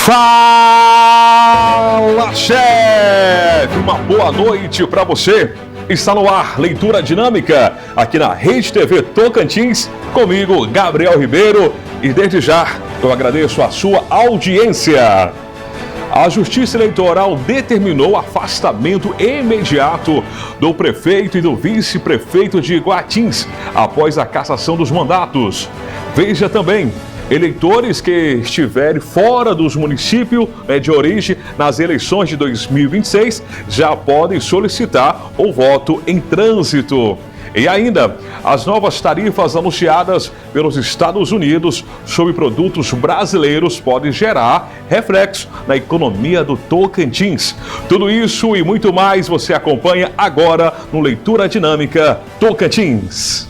Fala, chefe! Uma boa noite para você. Está no ar Leitura Dinâmica, aqui na Rede TV Tocantins, comigo, Gabriel Ribeiro, e desde já eu agradeço a sua audiência. A Justiça Eleitoral determinou o afastamento imediato do prefeito e do vice-prefeito de Goiatins após a cassação dos mandatos. Veja também: eleitores que estiverem fora dos municípios de origem nas eleições de 2026 já podem solicitar o voto em trânsito. E ainda, as novas tarifas anunciadas pelos Estados Unidos sobre produtos brasileiros podem gerar reflexo na economia do Tocantins. Tudo isso e muito mais você acompanha agora no Leitura Dinâmica Tocantins.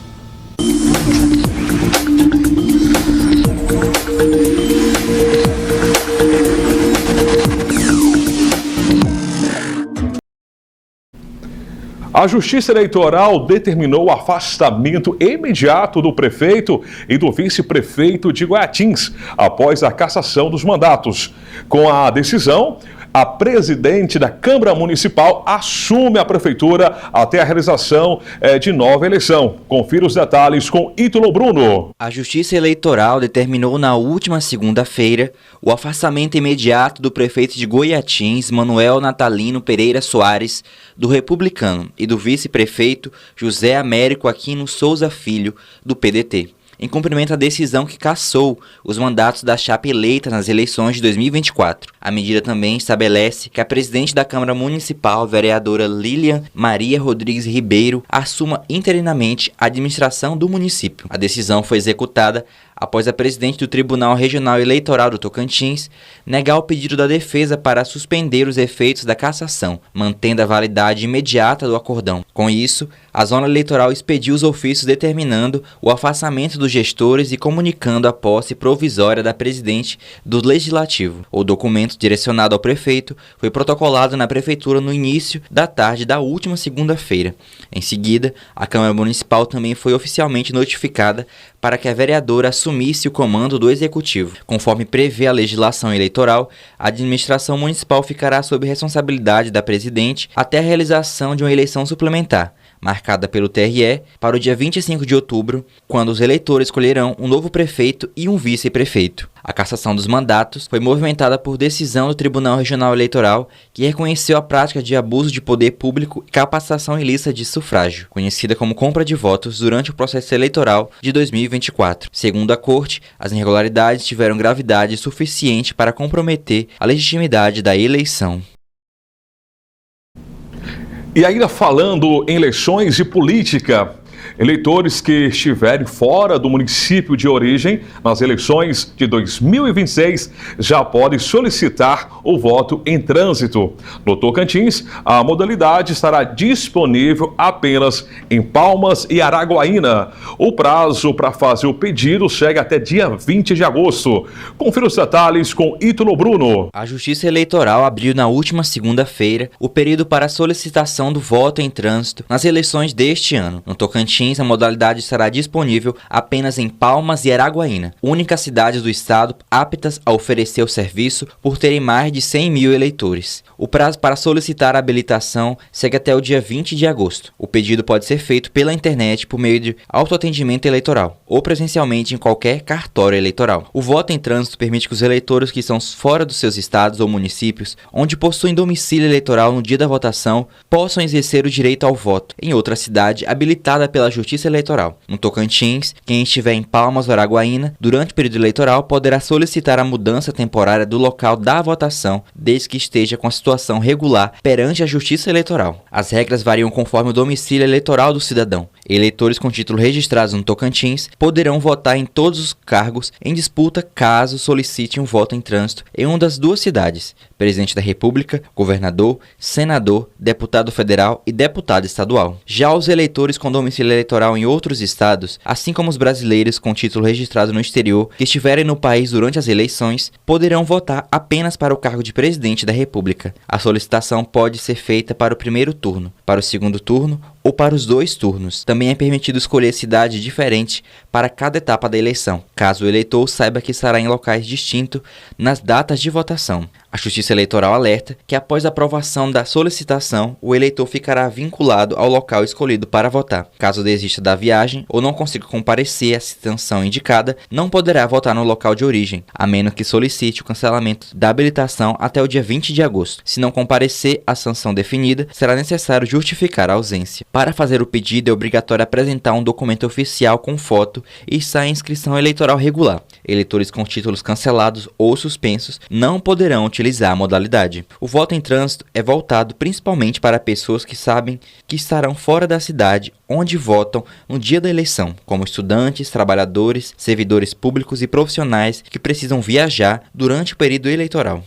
A Justiça Eleitoral determinou o afastamento imediato do prefeito e do vice-prefeito de Goiatins após a cassação dos mandatos. Com a decisão, a presidente da Câmara Municipal assume a prefeitura até a realização de nova eleição. Confira os detalhes com Ítalo Bruno. A Justiça Eleitoral determinou na última segunda-feira o afastamento imediato do prefeito de Goiatins, Manuel Natalino Pereira Soares, do Republicano, e do vice-prefeito José Américo Aquino Souza Filho, do PDT, em cumprimento à decisão que cassou os mandatos da chapa eleita nas eleições de 2024. A medida também estabelece que a presidente da Câmara Municipal, vereadora Lilian Maria Rodrigues Ribeiro, assuma interinamente a administração do município. A decisão foi executada após a presidente do Tribunal Regional Eleitoral do Tocantins negar o pedido da defesa para suspender os efeitos da cassação, mantendo a validade imediata do acordão. Com isso, a Zona Eleitoral expediu os ofícios determinando o afastamento dos gestores e comunicando a posse provisória da presidente do Legislativo. O documento direcionado ao prefeito foi protocolado na Prefeitura no início da tarde da última segunda-feira. Em seguida, a Câmara Municipal também foi oficialmente notificada para que a vereadora assumisse o comando do Executivo. Conforme prevê a legislação eleitoral, a administração municipal ficará sob responsabilidade da presidente até a realização de uma eleição suplementar, marcada pelo TRE para o dia 25 de outubro, quando os eleitores escolherão um novo prefeito e um vice-prefeito. A cassação dos mandatos foi movimentada por decisão do Tribunal Regional Eleitoral, que reconheceu a prática de abuso de poder público e capacitação ilícita de sufrágio, conhecida como compra de votos, durante o processo eleitoral de 2024. Segundo a Corte, as irregularidades tiveram gravidade suficiente para comprometer a legitimidade da eleição. E ainda falando em eleições e política, eleitores que estiverem fora do município de origem nas eleições de 2026 já podem solicitar o voto em trânsito. No Tocantins, a modalidade estará disponível apenas em Palmas e Araguaína. O prazo para fazer o pedido chega até dia 20 de agosto. Confira os detalhes com Ítalo Bruno. A Justiça Eleitoral abriu na última segunda-feira o período para a solicitação do voto em trânsito nas eleições deste ano. No Tocantins, a modalidade estará disponível apenas em Palmas e Araguaína, únicas cidades do estado aptas a oferecer o serviço por terem mais de 100 mil eleitores. O prazo para solicitar a habilitação segue até o dia 20 de agosto. O pedido pode ser feito pela internet por meio de autoatendimento eleitoral ou presencialmente em qualquer cartório eleitoral. O voto em trânsito permite que os eleitores que estão fora dos seus estados ou municípios, onde possuem domicílio eleitoral no dia da votação, possam exercer o direito ao voto em outra cidade habilitada pela Justiça Eleitoral. No Tocantins, quem estiver em Palmas ou Araguaína durante o período eleitoral poderá solicitar a mudança temporária do local da votação, desde que esteja com a situação regular perante a Justiça Eleitoral. As regras variam conforme o domicílio eleitoral do cidadão. Eleitores com título registrados no Tocantins poderão votar em todos os cargos em disputa caso solicitem um voto em trânsito em uma das duas cidades: presidente da República, governador, senador, deputado federal e deputado estadual. Já os eleitores com domicílio eleitoral em outros estados, assim como os brasileiros com título registrado no exterior que estiverem no país durante as eleições, poderão votar apenas para o cargo de presidente da República. A solicitação pode ser feita para o primeiro turno. Para o segundo turno, ou para os 2 turnos. Também é permitido escolher cidade diferente para cada etapa da eleição, caso o eleitor saiba que estará em locais distintos nas datas de votação. A Justiça Eleitoral alerta que após a aprovação da solicitação, o eleitor ficará vinculado ao local escolhido para votar. Caso desista da viagem ou não consiga comparecer à situação indicada, não poderá votar no local de origem, a menos que solicite o cancelamento da habilitação até o dia 20 de agosto. Se não comparecer à sanção definida, será necessário justificar a ausência. Para fazer o pedido, é obrigatório apresentar um documento oficial com foto e estar em inscrição eleitoral regular. Eleitores com títulos cancelados ou suspensos não poderão utilizar a modalidade. O voto em trânsito é voltado principalmente para pessoas que sabem que estarão fora da cidade onde votam no dia da eleição, como estudantes, trabalhadores, servidores públicos e profissionais que precisam viajar durante o período eleitoral.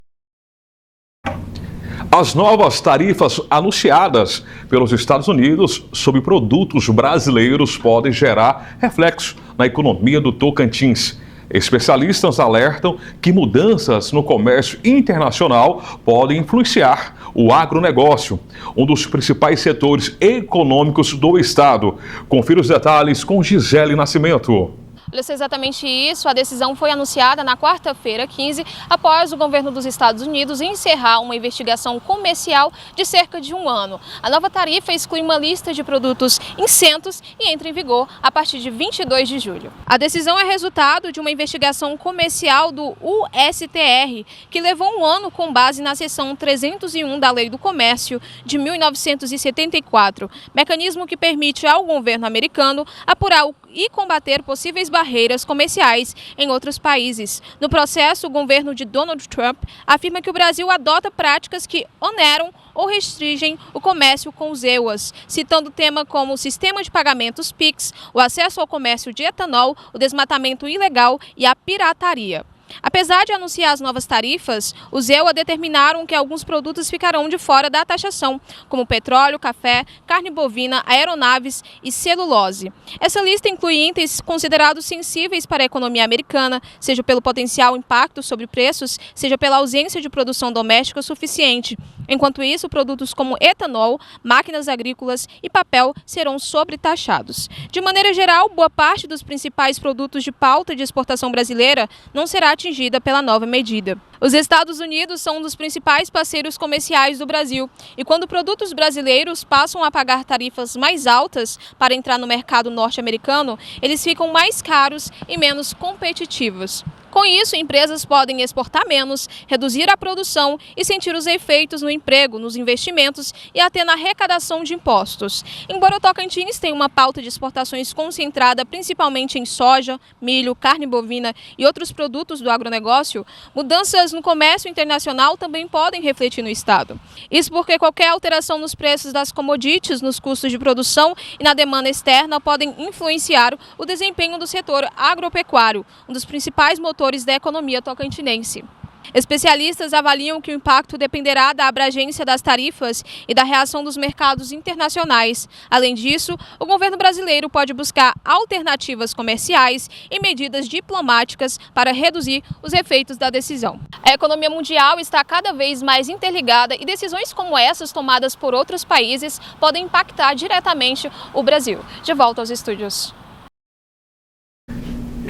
As novas tarifas anunciadas pelos Estados Unidos sobre produtos brasileiros podem gerar reflexo na economia do Tocantins. Especialistas alertam que mudanças no comércio internacional podem influenciar o agronegócio, um dos principais setores econômicos do estado. Confira os detalhes com Gisele Nascimento. Olha, é exatamente isso. A decisão foi anunciada na quarta-feira, 15, após o governo dos Estados Unidos encerrar uma investigação comercial de cerca de 1 ano. A nova tarifa exclui uma lista de produtos isentos e entra em vigor a partir de 22 de julho. A decisão é resultado de uma investigação comercial do USTR, que levou 1 ano com base na seção 301 da Lei do Comércio de 1974, mecanismo que permite ao governo americano apurar e combater possíveis barreiras comerciais em outros países. No processo, o governo de Donald Trump afirma que o Brasil adota práticas que oneram ou restringem o comércio com os EUAs, citando temas como o sistema de pagamentos PIX, o acesso ao comércio de etanol, o desmatamento ilegal e a pirataria. Apesar de anunciar as novas tarifas, os EUA determinaram que alguns produtos ficarão de fora da taxação, como petróleo, café, carne bovina, aeronaves e celulose. Essa lista inclui itens considerados sensíveis para a economia americana, seja pelo potencial impacto sobre preços, seja pela ausência de produção doméstica suficiente. Enquanto isso, produtos como etanol, máquinas agrícolas e papel serão sobretaxados. De maneira geral, boa parte dos principais produtos de pauta de exportação brasileira não será atingida pela nova medida. Os Estados Unidos são um dos principais parceiros comerciais do Brasil e quando produtos brasileiros passam a pagar tarifas mais altas para entrar no mercado norte-americano, eles ficam mais caros e menos competitivos. Com isso, empresas podem exportar menos, reduzir a produção e sentir os efeitos no emprego, nos investimentos e até na arrecadação de impostos. Embora o Tocantins tenha uma pauta de exportações concentrada principalmente em soja, milho, carne bovina e outros produtos do agronegócio, mudanças no comércio internacional também podem refletir no estado. Isso porque qualquer alteração nos preços das commodities, nos custos de produção e na demanda externa podem influenciar o desempenho do setor agropecuário, um dos principais motores da economia tocantinense. Especialistas avaliam que o impacto dependerá da abrangência das tarifas e da reação dos mercados internacionais. Além disso, o governo brasileiro pode buscar alternativas comerciais e medidas diplomáticas para reduzir os efeitos da decisão. A economia mundial está cada vez mais interligada e decisões como essas tomadas por outros países podem impactar diretamente o Brasil. De volta aos estúdios.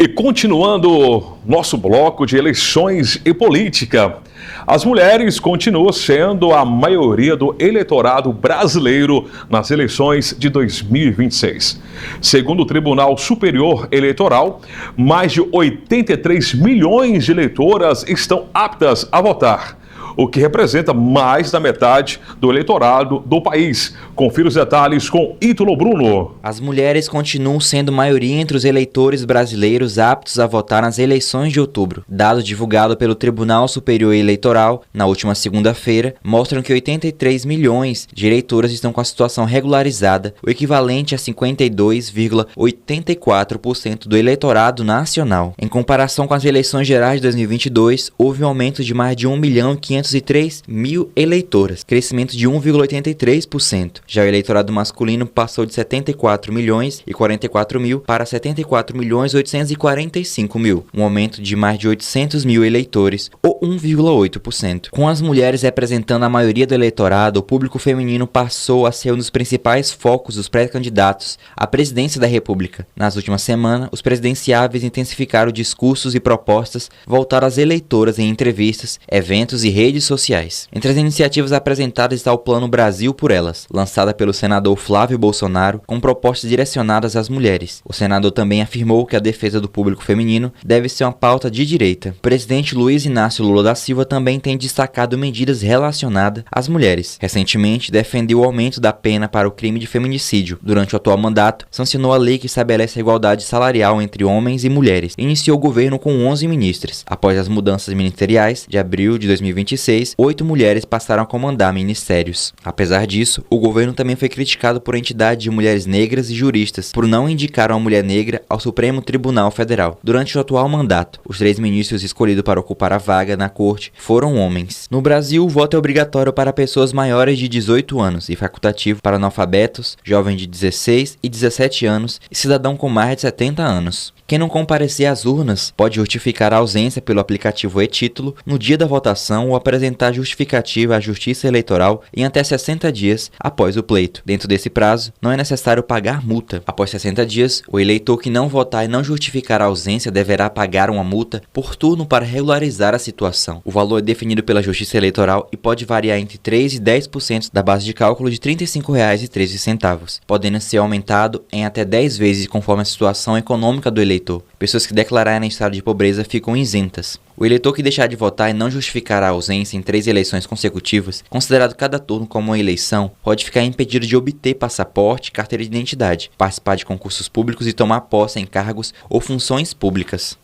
E continuando nosso bloco de eleições e política, as mulheres continuam sendo a maioria do eleitorado brasileiro nas eleições de 2026. Segundo o Tribunal Superior Eleitoral, mais de 83 milhões de eleitoras estão aptas a votar, o que representa mais da metade do eleitorado do país. Confira os detalhes com Ítalo Bruno. As mulheres continuam sendo maioria entre os eleitores brasileiros aptos a votar nas eleições de outubro. Dados divulgados pelo Tribunal Superior Eleitoral na última segunda-feira mostram que 83 milhões de eleitoras estão com a situação regularizada, o equivalente a 52,84% do eleitorado nacional. Em comparação com as eleições gerais de 2022, houve um aumento de mais de 1.500.000 203 mil eleitoras, crescimento de 1,83%. Já o eleitorado masculino passou de 74 milhões e 44 mil para 74 milhões 845 mil, um aumento de mais de 800 mil eleitores, ou 1,8%. Com as mulheres representando a maioria do eleitorado, o público feminino passou a ser um dos principais focos dos pré-candidatos à presidência da República. Nas últimas semanas, os presidenciáveis intensificaram discursos e propostas voltadas às eleitoras em entrevistas, eventos e redes sociais. Entre as iniciativas apresentadas está o Plano Brasil por Elas, lançada pelo senador Flávio Bolsonaro, com propostas direcionadas às mulheres. O senador também afirmou que a defesa do público feminino deve ser uma pauta de direita. O presidente Luiz Inácio Lula da Silva também tem destacado medidas relacionadas às mulheres. Recentemente, defendeu o aumento da pena para o crime de feminicídio. Durante o atual mandato, sancionou a lei que estabelece a igualdade salarial entre homens e mulheres. Iniciou o governo com 11 ministros. Após as mudanças ministeriais de abril de 2026, 8 mulheres passaram a comandar ministérios. Apesar disso, o governo também foi criticado por entidades de mulheres negras e juristas por não indicar uma mulher negra ao Supremo Tribunal Federal. Durante o atual mandato, os 3 ministros escolhidos para ocupar a vaga na corte foram homens. No Brasil, o voto é obrigatório para pessoas maiores de 18 anos e facultativo para analfabetos, jovens de 16 e 17 anos e cidadão com mais de 70 anos. Quem não comparecer às urnas pode justificar a ausência pelo aplicativo e-Título no dia da votação ou apresentar justificativa à Justiça Eleitoral em até 60 dias após o pleito. Dentro desse prazo, não é necessário pagar multa. Após 60 dias, o eleitor que não votar e não justificar a ausência deverá pagar uma multa por turno para regularizar a situação. O valor é definido pela Justiça Eleitoral e pode variar entre 3% e 10% da base de cálculo de R$ 35,13, podendo ser aumentado em até 10 vezes conforme a situação econômica do eleitor. Pessoas que declararem estado de pobreza ficam isentas. O eleitor que deixar de votar e não justificar a ausência em 3 eleições consecutivas, considerado cada turno como uma eleição, pode ficar impedido de obter passaporte, carteira de identidade, participar de concursos públicos e tomar posse em cargos ou funções públicas.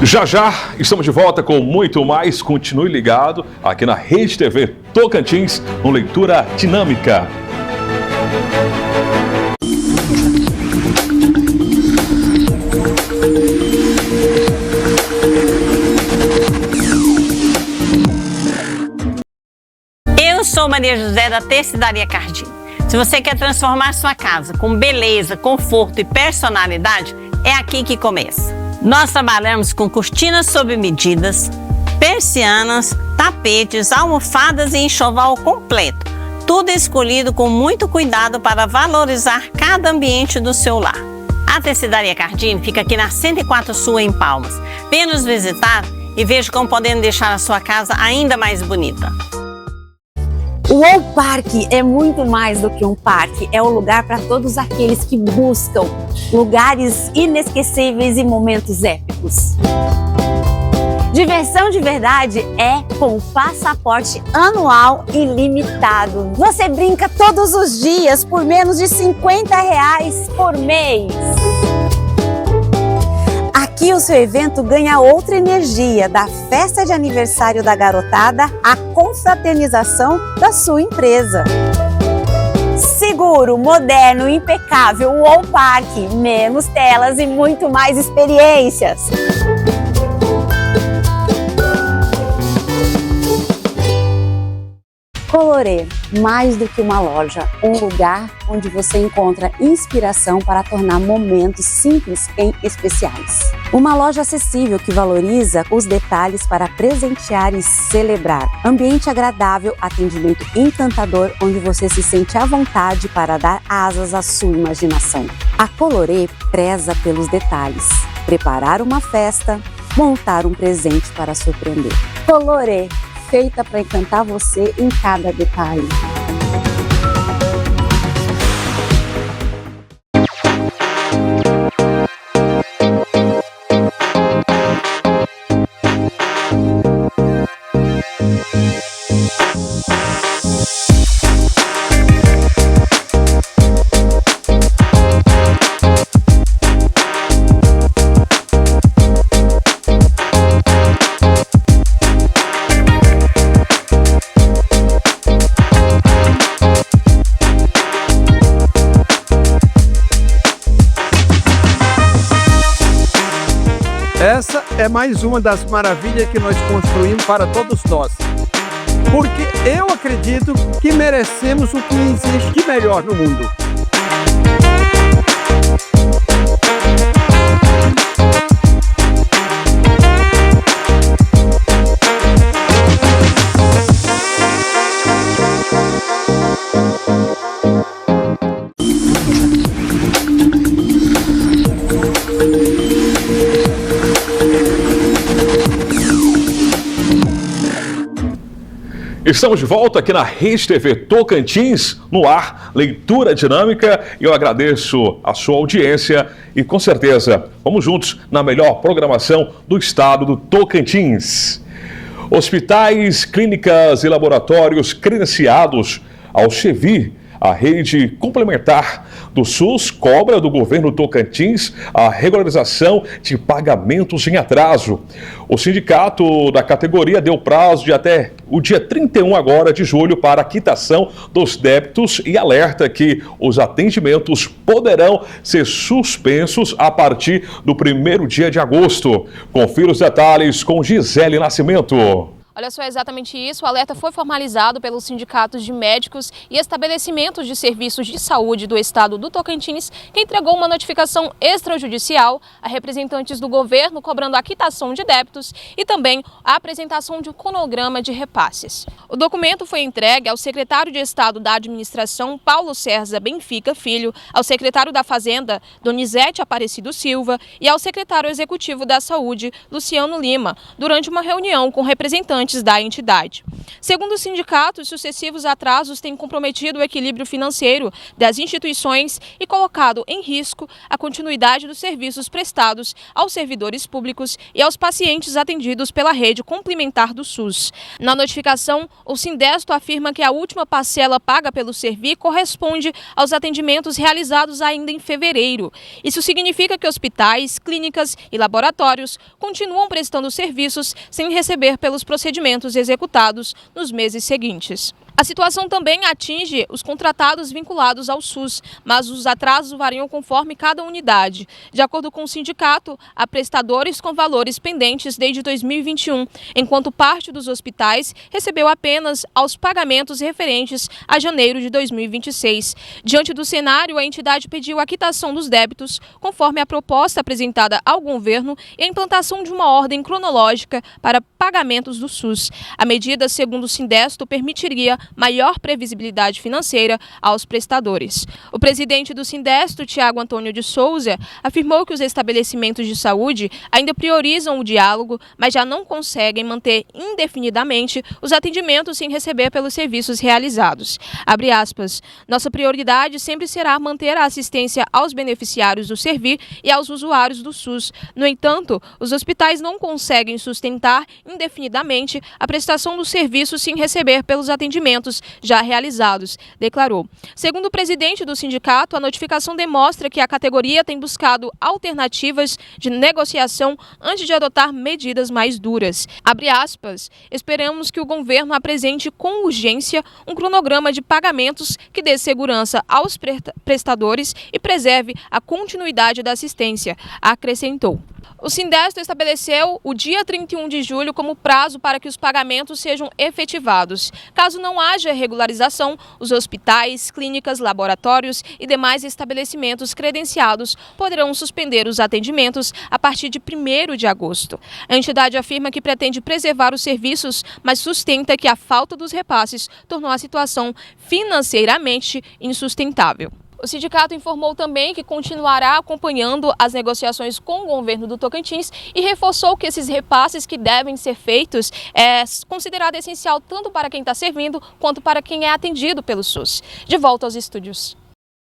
Já já estamos de volta com muito mais. Continue ligado aqui na Rede TV Tocantins, com Leitura Dinâmica. Eu sou Maria José da Tecidaria Cardim. Se você quer transformar sua casa com beleza, conforto e personalidade, é aqui que começa. Nós trabalhamos com cortinas sob medidas, persianas, tapetes, almofadas e enxoval completo. Tudo escolhido com muito cuidado para valorizar cada ambiente do seu lar. A Tecidaria Cardim fica aqui na 104 Sul, em Palmas. Venha nos visitar e veja como podemos deixar a sua casa ainda mais bonita. O All Park é muito mais do que um parque, é o lugar para todos aqueles que buscam lugares inesquecíveis e momentos épicos. Diversão de verdade é com passaporte anual ilimitado. Você brinca todos os dias por menos de R$ 50 por mês. Aqui o seu evento ganha outra energia, da festa de aniversário da garotada à confraternização da sua empresa. Seguro, moderno, impecável, o All Park, menos telas e muito mais experiências. Colorê, mais do que uma loja, um lugar onde você encontra inspiração para tornar momentos simples em especiais. Uma loja acessível que valoriza os detalhes para presentear e celebrar. Ambiente agradável, atendimento encantador, onde você se sente à vontade para dar asas à sua imaginação. A Colorê preza pelos detalhes. Preparar uma festa, montar um presente para surpreender. Colorê, feita para encantar você em cada detalhe. Essa é mais uma das maravilhas que nós construímos para todos nós. Porque eu acredito que merecemos o que existe de melhor no mundo. Estamos de volta aqui na Rede TV Tocantins, no ar, leitura dinâmica, e eu agradeço a sua audiência e com certeza vamos juntos na melhor programação do estado do Tocantins. Hospitais, clínicas e laboratórios credenciados ao SEVI, a rede complementar do SUS, cobra do governo Tocantins a regularização de pagamentos em atraso. O sindicato da categoria deu prazo de até o dia 31 agora de julho para a quitação dos débitos e alerta que os atendimentos poderão ser suspensos a partir do 1º dia de agosto. Confira os detalhes com Gisele Nascimento. Olha só, exatamente isso. O alerta foi formalizado pelos sindicatos de médicos e estabelecimentos de serviços de saúde do estado do Tocantins, que entregou uma notificação extrajudicial a representantes do governo cobrando a quitação de débitos e também a apresentação de um cronograma de repasses. O documento foi entregue ao secretário de Estado da Administração, Paulo César Benfica Filho, ao secretário da Fazenda, Donizete Aparecido Silva, e ao secretário executivo da Saúde, Luciano Lima, durante uma reunião com representantes da entidade. Segundo o sindicato, os sucessivos atrasos têm comprometido o equilíbrio financeiro das instituições e colocado em risco a continuidade dos serviços prestados aos servidores públicos e aos pacientes atendidos pela rede complementar do SUS. Na notificação, o Sindesto afirma que a última parcela paga pelo SEVI corresponde aos atendimentos realizados ainda em fevereiro. Isso significa que hospitais, clínicas e laboratórios continuam prestando serviços sem receber pelos procedimentos executados nos meses seguintes. A situação também atinge os contratados vinculados ao SUS, mas os atrasos variam conforme cada unidade. De acordo com o sindicato, há prestadores com valores pendentes desde 2021, enquanto parte dos hospitais recebeu apenas aos pagamentos referentes a janeiro de 2026. Diante do cenário, a entidade pediu a quitação dos débitos, conforme a proposta apresentada ao governo e a implantação de uma ordem cronológica para pagamentos do SUS. A medida, segundo o Sindesto, permitiria maior previsibilidade financeira aos prestadores. O presidente do Sindesto, Tiago Antônio de Souza, afirmou que os estabelecimentos de saúde ainda priorizam o diálogo, mas já não conseguem manter indefinidamente os atendimentos sem receber pelos serviços realizados. Abre aspas, nossa prioridade sempre será manter a assistência aos beneficiários do SEVI e aos usuários do SUS. No entanto, os hospitais não conseguem sustentar indefinidamente a prestação dos serviços sem receber pelos atendimentos já realizados, declarou. Segundo o presidente do sindicato, a notificação demonstra que a categoria tem buscado alternativas de negociação antes de adotar medidas mais duras. Abre aspas, esperamos que o governo apresente com urgência um cronograma de pagamentos que dê segurança aos prestadores e preserve a continuidade da assistência, acrescentou. O Sindesto estabeleceu o dia 31 de julho como prazo para que os pagamentos sejam efetivados. Caso não haja regularização, os hospitais, clínicas, laboratórios e demais estabelecimentos credenciados poderão suspender os atendimentos a partir de 1º de agosto. A entidade afirma que pretende preservar os serviços, mas sustenta que a falta dos repasses tornou a situação financeiramente insustentável. O sindicato informou também que continuará acompanhando as negociações com o governo do Tocantins e reforçou que esses repasses que devem ser feitos é considerado essencial tanto para quem está servindo quanto para quem é atendido pelo SUS. De volta aos estúdios.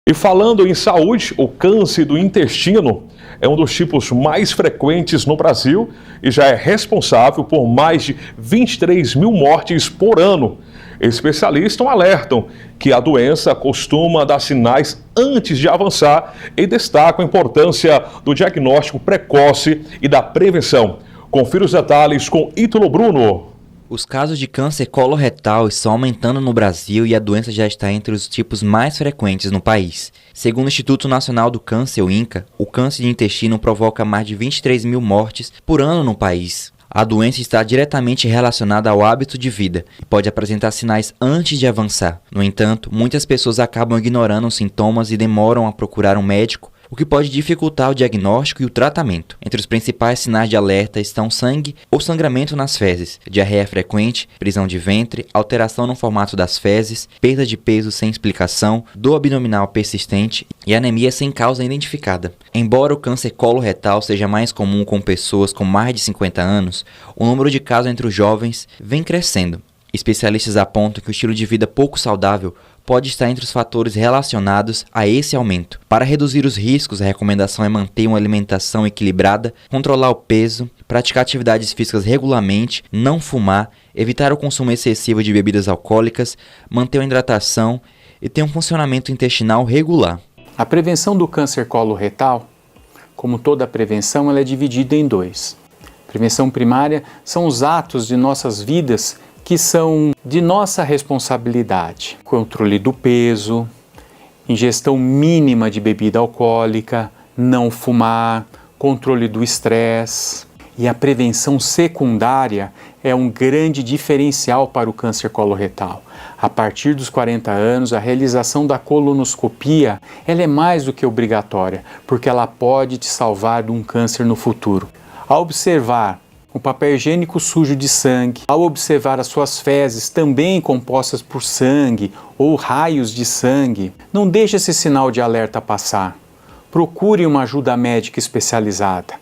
E falando em saúde, o câncer do intestino é um dos tipos mais frequentes no Brasil e já é responsável por mais de 23 mil mortes por ano. Especialistas alertam que a doença costuma dar sinais antes de avançar e destacam a importância do diagnóstico precoce e da prevenção. Confira os detalhes com Ítalo Bruno. Os casos de câncer coloretal estão aumentando no Brasil e a doença já está entre os tipos mais frequentes no país. Segundo o Instituto Nacional do Câncer, o INCA, o câncer de intestino provoca mais de 23 mil mortes por ano no país. A doença está diretamente relacionada ao hábito de vida e pode apresentar sinais antes de avançar. No entanto, muitas pessoas acabam ignorando os sintomas e demoram a procurar um médico, o que pode dificultar o diagnóstico e o tratamento. Entre os principais sinais de alerta estão sangue ou sangramento nas fezes, diarreia frequente, prisão de ventre, alteração no formato das fezes, perda de peso sem explicação, dor abdominal persistente e anemia sem causa identificada. Embora o câncer coloretal seja mais comum com pessoas com mais de 50 anos, o número de casos entre os jovens vem crescendo. Especialistas apontam que o estilo de vida pouco saudável pode estar entre os fatores relacionados a esse aumento. Para reduzir os riscos, a recomendação é manter uma alimentação equilibrada, controlar o peso, praticar atividades físicas regularmente, não fumar, evitar o consumo excessivo de bebidas alcoólicas, manter a hidratação e ter um funcionamento intestinal regular. A prevenção do câncer coloretal, como toda prevenção, ela é dividida em dois. Prevenção primária são os atos de nossas vidas que são de nossa responsabilidade. Controle do peso, ingestão mínima de bebida alcoólica, não fumar, controle do estresse. E a prevenção secundária é um grande diferencial para o câncer coloretal. A partir dos 40 anos, a realização da colonoscopia ela é mais do que obrigatória, porque ela pode te salvar de um câncer no futuro. Ao observar o papel higiênico sujo de sangue, ao observar as suas fezes também compostas por sangue ou raios de sangue, não deixe esse sinal de alerta passar. Procure uma ajuda médica especializada.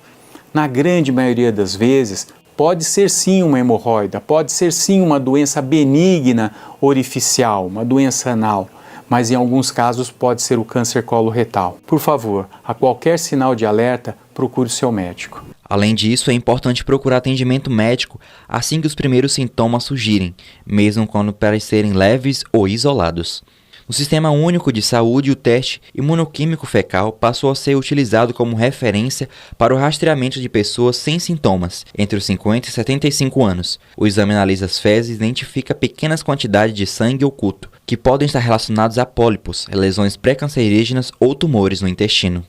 Na grande maioria das vezes, pode ser sim uma hemorroida, pode ser sim uma doença benigna orificial, uma doença anal, mas em alguns casos pode ser o câncer coloretal. Por favor, a qualquer sinal de alerta, procure o seu médico. Além disso, é importante procurar atendimento médico assim que os primeiros sintomas surgirem, mesmo quando parecerem leves ou isolados. No Sistema Único de Saúde, o teste imunoquímico fecal passou a ser utilizado como referência para o rastreamento de pessoas sem sintomas, entre os 50 e 75 anos. O exame analisa as fezes e identifica pequenas quantidades de sangue oculto, que podem estar relacionados a pólipos, lesões pré-cancerígenas ou tumores no intestino.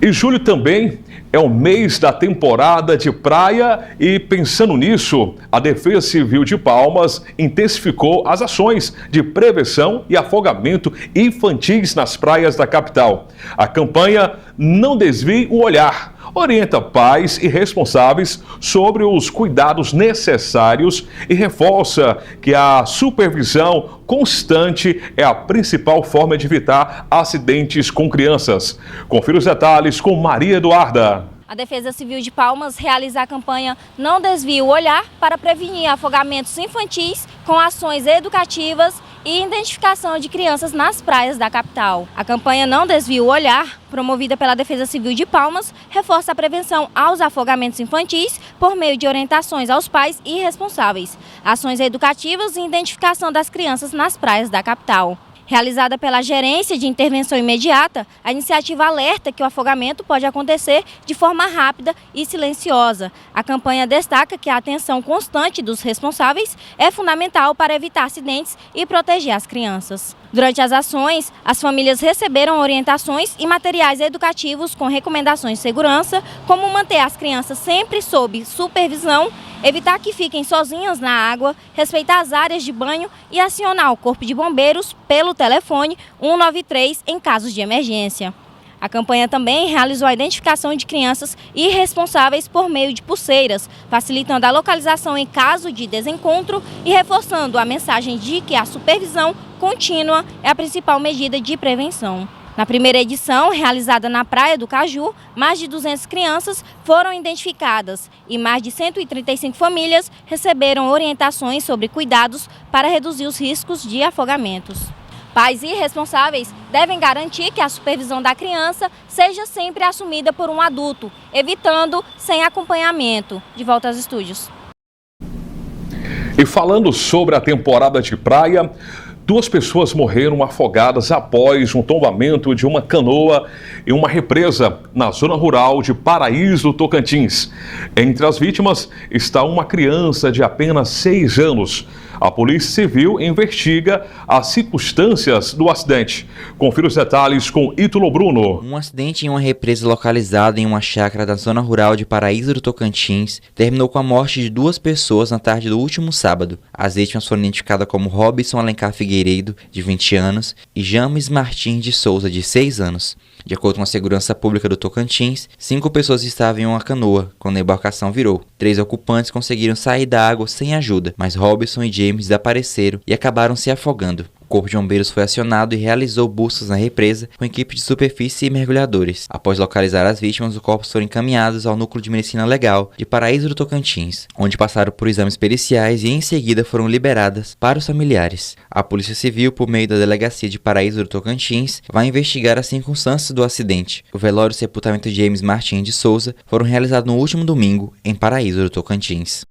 E julho também é o mês da temporada de praia e, pensando nisso, a Defesa Civil de Palmas intensificou as ações de prevenção e afogamento infantis nas praias da capital. A campanha Não Desvie o Olhar orienta pais e responsáveis sobre os cuidados necessários e reforça que a supervisão constante é a principal forma de evitar acidentes com crianças. Confira os detalhes com Maria Eduarda. A Defesa Civil de Palmas realiza a campanha Não Desvie o Olhar para prevenir afogamentos infantis com ações educativas e identificação de crianças nas praias da capital. A campanha Não Desvie o Olhar, promovida pela Defesa Civil de Palmas, reforça a prevenção aos afogamentos infantis por meio de orientações aos pais e responsáveis, ações educativas e identificação das crianças nas praias da capital. Realizada pela Gerência de Intervenção Imediata, a iniciativa alerta que o afogamento pode acontecer de forma rápida e silenciosa. A campanha destaca que a atenção constante dos responsáveis é fundamental para evitar acidentes e proteger as crianças. Durante as ações, as famílias receberam orientações e materiais educativos com recomendações de segurança, como manter as crianças sempre sob supervisão, evitar que fiquem sozinhas na água, respeitar as áreas de banho e acionar o Corpo de Bombeiros pelo telefone 193 em casos de emergência. A campanha também realizou a identificação de crianças irresponsáveis por meio de pulseiras, facilitando a localização em caso de desencontro e reforçando a mensagem de que a supervisão contínua é a principal medida de prevenção. Na primeira edição, realizada na Praia do Caju, mais de 200 crianças foram identificadas e mais de 135 famílias receberam orientações sobre cuidados para reduzir os riscos de afogamentos. Pais e responsáveis devem garantir que a supervisão da criança seja sempre assumida por um adulto, evitando sem acompanhamento. De volta aos estúdios. E falando sobre a temporada de praia, 2 pessoas morreram afogadas após um tombamento de uma canoa em uma represa na zona rural de Paraíso, Tocantins. Entre as vítimas está uma criança de apenas 6 anos. A Polícia Civil investiga as circunstâncias do acidente. Confira os detalhes com Ítalo Bruno. Um acidente em uma represa localizada em uma chácara da zona rural de Paraíso do Tocantins terminou com a morte de 2 pessoas na tarde do último sábado. As vítimas foram identificadas como Robson Alencar Figueiredo, de 20 anos, e James Martins de Souza, de 6 anos. De acordo com a Segurança Pública do Tocantins, 5 pessoas estavam em uma canoa quando a embarcação virou. 3 ocupantes conseguiram sair da água sem ajuda, mas Robson e James desapareceram e acabaram se afogando. O Corpo de Bombeiros foi acionado e realizou buscas na represa com equipe de superfície e mergulhadores. Após localizar as vítimas, os corpos foram encaminhados ao Núcleo de Medicina Legal de Paraíso do Tocantins, onde passaram por exames periciais e em seguida foram liberadas para os familiares. A Polícia Civil, por meio da Delegacia de Paraíso do Tocantins, vai investigar as circunstâncias do acidente. O velório e o sepultamento de James Martins de Souza foram realizados no último domingo em Paraíso do Tocantins.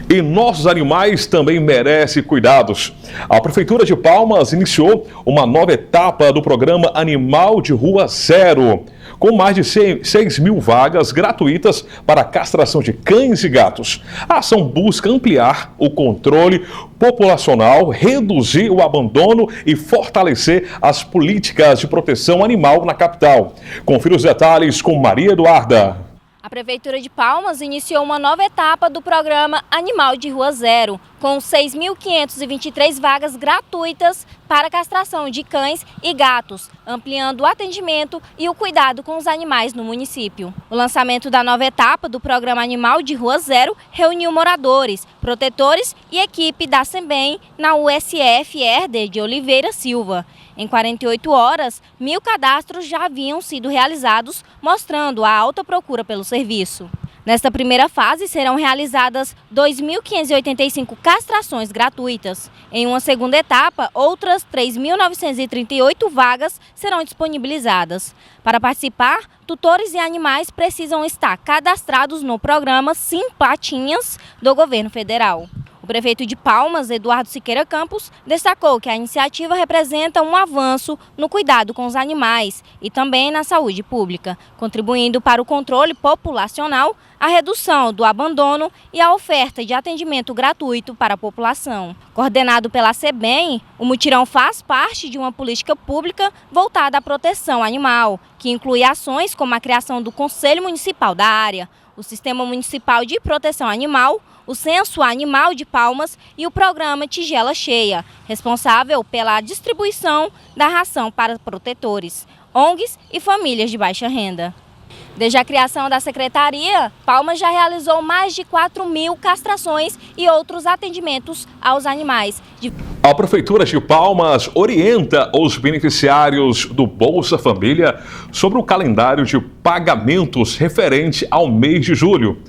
E nossos animais também merecem cuidados. A Prefeitura de Palmas iniciou uma nova etapa do programa Animal de Rua Zero, com mais de 6 mil vagas gratuitas para a castração de cães e gatos. A ação busca ampliar o controle populacional, reduzir o abandono e fortalecer as políticas de proteção animal na capital. Confira os detalhes com Maria Eduarda. A Prefeitura de Palmas iniciou uma nova etapa do programa Animal de Rua Zero, com 6.523 vagas gratuitas para castração de cães e gatos, ampliando o atendimento e o cuidado com os animais no município. O lançamento da nova etapa do programa Animal de Rua Zero reuniu moradores, protetores e equipe da SEMBEM na USF Herder de Oliveira Silva. Em 48 horas, 1.000 cadastros já haviam sido realizados, mostrando a alta procura pelo serviço. Nesta primeira fase, serão realizadas 2.585 castrações gratuitas. Em uma segunda etapa, outras 3.938 vagas serão disponibilizadas. Para participar, tutores e animais precisam estar cadastrados no programa Sim Patinhas do Governo Federal. O prefeito de Palmas, Eduardo Siqueira Campos, destacou que a iniciativa representa um avanço no cuidado com os animais e também na saúde pública, contribuindo para o controle populacional, a redução do abandono e a oferta de atendimento gratuito para a população. Coordenado pela SEBEM, o mutirão faz parte de uma política pública voltada à proteção animal, que inclui ações como a criação do Conselho Municipal da área, o Sistema Municipal de Proteção Animal, o Censo Animal de Palmas e o programa Tigela Cheia, responsável pela distribuição da ração para protetores, ONGs e famílias de baixa renda. Desde a criação da Secretaria, Palmas já realizou mais de 4.000 castrações e outros atendimentos aos animais. A Prefeitura de Palmas orienta os beneficiários do Bolsa Família sobre o calendário de pagamentos referente ao mês de julho.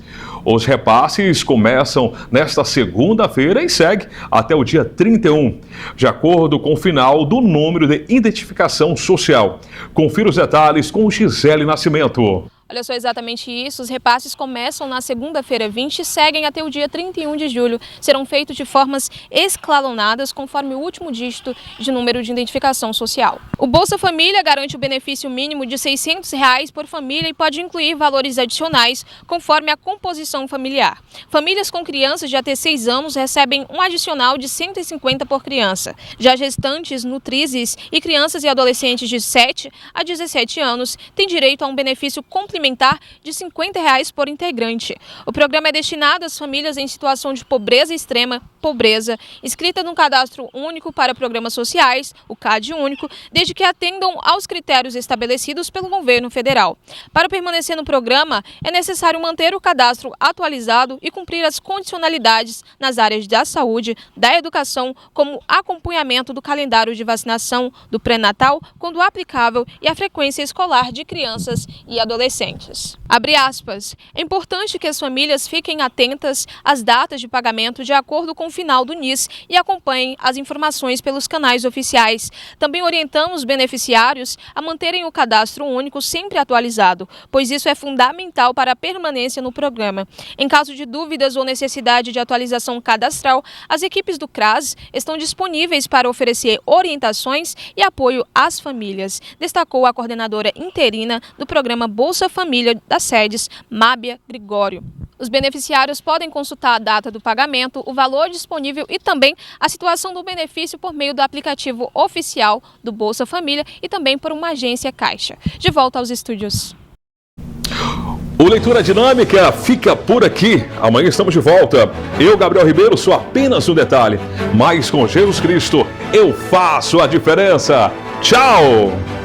Os repasses começam nesta segunda-feira e seguem até o dia 31, de acordo com o final do número de identificação social. Confira os detalhes com Gisele Nascimento. Olha só, exatamente isso. Os repasses começam na segunda-feira 20 e seguem até o dia 31 de julho. Serão feitos de formas escalonadas, conforme o último dígito de número de identificação social. O Bolsa Família garante o benefício mínimo de R$ 600 por família e pode incluir valores adicionais, conforme a composição familiar. Famílias com crianças de até 6 anos recebem um adicional de R$ 150 por criança. Já gestantes, nutrizes e crianças e adolescentes de 7 a 17 anos têm direito a um benefício complementar de R$ 50 por integrante. O programa é destinado às famílias em situação de pobreza extrema, pobreza, inscrita no Cadastro Único para Programas Sociais, o CAD Único, desde que atendam aos critérios estabelecidos pelo governo federal. Para permanecer no programa, é necessário manter o cadastro atualizado e cumprir as condicionalidades nas áreas da saúde, da educação, como acompanhamento do calendário de vacinação do pré-natal, quando aplicável, e a frequência escolar de crianças e adolescentes. clientes. Abre aspas. É importante que as famílias fiquem atentas às datas de pagamento de acordo com o final do NIS e acompanhem as informações pelos canais oficiais. Também orientamos os beneficiários a manterem o cadastro único sempre atualizado, pois isso é fundamental para a permanência no programa. Em caso de dúvidas ou necessidade de atualização cadastral, as equipes do CRAS estão disponíveis para oferecer orientações e apoio às famílias, destacou a coordenadora interina do programa Bolsa Família das sedes, Mábia Gregório. Os beneficiários podem consultar a data do pagamento, o valor disponível e também a situação do benefício por meio do aplicativo oficial do Bolsa Família e também por uma agência Caixa. De volta aos estúdios. O Leitura Dinâmica fica por aqui. Amanhã estamos de volta. Eu, Gabriel Ribeiro, sou apenas um detalhe. Mas com Jesus Cristo, eu faço a diferença. Tchau!